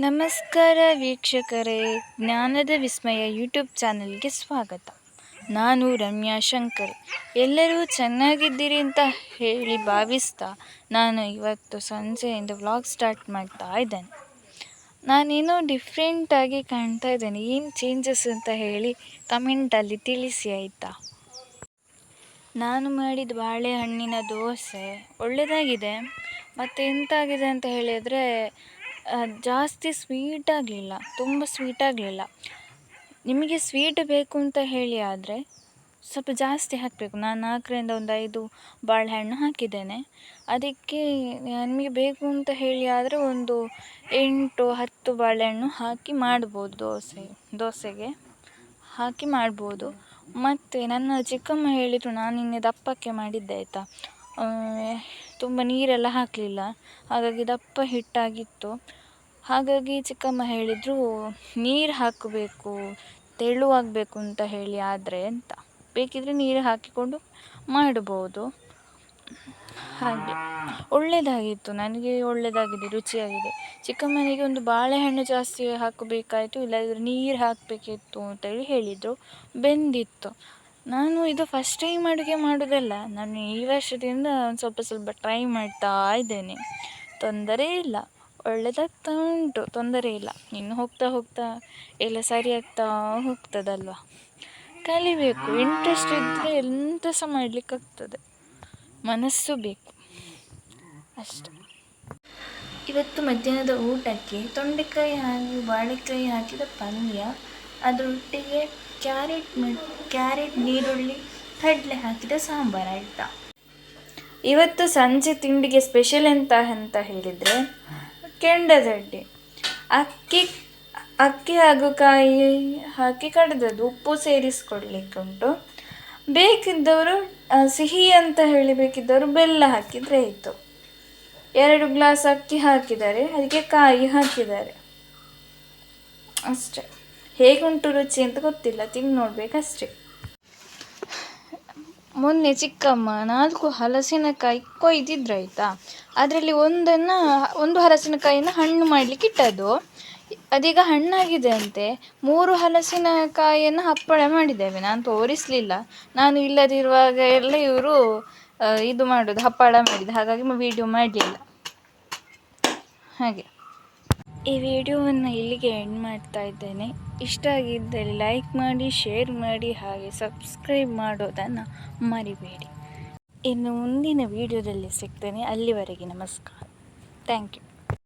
ನಮಸ್ಕಾರ ವೀಕ್ಷಕರೇ, ಜ್ಞಾನದ ವಿಸ್ಮಯ ಯೂಟ್ಯೂಬ್ ಚಾನಲ್ಗೆ ಸ್ವಾಗತ. ನಾನು ರಮ್ಯಾ ಶಂಕರ್. ಎಲ್ಲರೂ ಚೆನ್ನಾಗಿದ್ದೀರಿ ಅಂತ ಹೇಳಿ ಭಾವಿಸ್ತಾ ನಾನು ಇವತ್ತು ಸಂಜೆಯಿಂದ ವ್ಲಾಗ್ ಸ್ಟಾರ್ಟ್ ಮಾಡ್ತಾ ಇದ್ದೇನೆ. ನಾನೇನೋ ಡಿಫ್ರೆಂಟಾಗಿ ಕಾಣ್ತಾ ಇದ್ದೇನೆ. ಏನು ಚೇಂಜಸ್ ಅಂತ ಹೇಳಿ ಕಮೆಂಟಲ್ಲಿ ತಿಳಿಸಿ ಆಯಿತಾ. ನಾನು ಮಾಡಿದ ಬಾಳೆಹಣ್ಣಿನ ದೋಸೆ ಒಳ್ಳೆಯದಾಗಿದೆ. ಮತ್ತು ಎಂತಾಗಿದೆ ಅಂತ ಹೇಳಿದರೆ ಜಾಸ್ತಿ ಸ್ವೀಟ್ ಆಗಲಿಲ್ಲ, ತುಂಬ ಸ್ವೀಟ್ ಆಗಲಿಲ್ಲ. ನಿಮಗೆ ಸ್ವೀಟ್ ಬೇಕು ಅಂತ ಹೇಳಿ ಆದರೆ ಸ್ವಲ್ಪ ಜಾಸ್ತಿ ಹಾಕಬೇಕು. ನಾನು 4ರಿಂದ 5 ಬಾಳೆಹಣ್ಣು ಹಾಕಿದ್ದೇನೆ. ಅದಕ್ಕೆ ನಿಮಗೆ ಬೇಕು ಅಂತ ಹೇಳಿ ಆದರೆ ಒಂದು 8-10 ಬಾಳೆಹಣ್ಣು ಹಾಕಿ ಮಾಡ್ಬೋದು. ದೋಸೆಗೆ ಹಾಕಿ ಮಾಡ್ಬೋದು. ಮತ್ತು ನನ್ನ ಚಿಕ್ಕಮ್ಮ ಹೇಳಿದರು, ನಾನು ನಿನ್ನೆ ದಪ್ಪಕ್ಕೆ ಮಾಡಿದ್ದೆ ಆಯಿತಾ. ತುಂಬ ನೀರೆಲ್ಲ ಹಾಕಲಿಲ್ಲ, ಹಾಗಾಗಿ ದಪ್ಪ ಹಿಟ್ಟಾಗಿತ್ತು. ಹಾಗಾಗಿ ಚಿಕ್ಕಮ್ಮ ಹೇಳಿದರು, ನೀರು ಹಾಕಬೇಕು, ತೆಳುವಾಗಬೇಕು ಅಂತ ಹೇಳಿ ಆದರೆ ಅಂತ. ಬೇಕಿದ್ದರೆ ನೀರು ಹಾಕಿಕೊಂಡು ಮಾಡ್ಬೋದು. ಹಾಗೆ ಒಳ್ಳೆಯದಾಗಿತ್ತು, ನನಗೆ ಒಳ್ಳೆಯದಾಗಿದೆ, ರುಚಿಯಾಗಿದೆ. ಚಿಕ್ಕಮ್ಮನಿಗೆ ಒಂದು ಬಾಳೆಹಣ್ಣು ಜಾಸ್ತಿ ಹಾಕಬೇಕಾಯಿತು, ಇಲ್ಲದಿದ್ದರೆ ನೀರು ಹಾಕಬೇಕಿತ್ತು ಅಂತೇಳಿ ಹೇಳಿದರು. ಬೆಂದಿತ್ತು. ನಾನು ಇದು ಫಸ್ಟ್ ಟೈಮ್ ಅಡುಗೆ ಮಾಡೋದಲ್ಲ, ನಾನು ಈ ವರ್ಷದಿಂದ ಸ್ವಲ್ಪ ಸ್ವಲ್ಪ ಟ್ರೈ ಮಾಡ್ತಾ ಇದ್ದೇನೆ. ತೊಂದರೆ ಇಲ್ಲ, ಒಳ್ಳೆಯದಾಗ್ತಾ ಉಂಟು, ತೊಂದರೆ ಇಲ್ಲ. ಇನ್ನು ಹೋಗ್ತಾ ಹೋಗ್ತಾ ಎಲ್ಲ ಸರಿ ಆಗ್ತಾ ಹೋಗ್ತದಲ್ವ. ಕಲಿಬೇಕು, ಇಂಟ್ರೆಸ್ಟ್ ಇದ್ದರೆ ಎಂಥ ಸಹ ಮಾಡಲಿಕ್ಕಾಗ್ತದೆ, ಮನಸ್ಸು ಬೇಕು ಅಷ್ಟೆ. ಇವತ್ತು ಮಧ್ಯಾಹ್ನದ ಊಟಕ್ಕೆ ತೊಂಡೆಕಾಯಿ ಹಾಗೂ ಬಾಳೆಕಾಯಿ ಹಾಕಿದ ಪಲ್ಯ, ಅದರೊಟ್ಟಿಗೆ ಕ್ಯಾರೆಟ್ ನೀರುಳ್ಳಿ ಕಡಲೆ ಹಾಕಿದ ಸಾಂಬಾರು ಆಯಿತಾ. ಇವತ್ತು ಸಂಜೆ ತಿಂಡಿಗೆ ಸ್ಪೆಷಲ್ ಅಂತ ಹೇಳಿದರೆ ಕೆಂಡದಡ್ಡಿ. ಅಕ್ಕಿ ಹಾಗೂ ಕಾಯಿ ಹಾಕಿ ಕಡ್ದದ್ದು, ಉಪ್ಪು ಸೇರಿಸ್ಕೊಡ್ಲಿಕ್ಕೆ ಉಂಟು. ಬೇಕಿದ್ದವರು ಸಿಹಿ ಅಂತ ಹೇಳಿ ಬೇಕಿದ್ದವರು ಬೆಲ್ಲ ಹಾಕಿದರೆ ಆಯಿತು. 2 ಗ್ಲಾಸ್ ಅಕ್ಕಿ ಹಾಕಿದ್ದಾರೆ, ಅದಕ್ಕೆ ಕಾಯಿ ಹಾಕಿದ್ದಾರೆ ಅಷ್ಟೆ. ಹೇಗುಂಟು ರುಚಿ ಅಂತ ಗೊತ್ತಿಲ್ಲ, ತಿಂದು ನೋಡಬೇಕಷ್ಟೆ. ಮೊನ್ನೆ ಚಿಕ್ಕಮ್ಮ 4 ಹಲಸಿನಕಾಯಿ ಕೊಯ್ದಿದ್ರು ಆಯಿತಾ. ಅದರಲ್ಲಿ ಒಂದು ಹಲಸಿನಕಾಯಿನ ಹಣ್ಣು ಮಾಡಲಿಕ್ಕೆ ಇಟ್ಟದ್ದು. ಅದೀಗ ಹಣ್ಣಾಗಿದೆ ಅಂತೆ. 3 ಹಲಸಿನಕಾಯಿಯನ್ನು ಹಪ್ಪಳ ಮಾಡಿದ್ದೇವೆ. ನಾನು ತೋರಿಸಲಿಲ್ಲ, ನಾನು ಇಲ್ಲದಿರುವಾಗ ಎಲ್ಲ ಇವರು ಇದು ಮಾಡೋದು, ಹಪ್ಪಳ ಮಾಡಿದ್ದು. ಹಾಗಾಗಿ ವಿಡಿಯೋ ಮಾಡಲಿಲ್ಲ. ಹಾಗೆ ಈ ವಿಡಿಯೋವನ್ನು ಇಲ್ಲಿಗೆ ಎಂಡ್ ಮಾಡ್ತಾ ಇದ್ದೇನೆ. ಇಷ್ಟ ಆಗಿದ್ದಲ್ಲಿ ಲೈಕ್ ಮಾಡಿ, ಶೇರ್ ಮಾಡಿ, ಹಾಗೆ ಸಬ್ಸ್ಕ್ರೈಬ್ ಮಾಡೋದನ್ನು ಮರಿಬೇಡಿ. ಇನ್ನು ಮುಂದಿನ ವಿಡಿಯೋದಲ್ಲಿ ಸಿಗ್ತೇನೆ. ಅಲ್ಲಿವರೆಗೆ ನಮಸ್ಕಾರ. Thank you.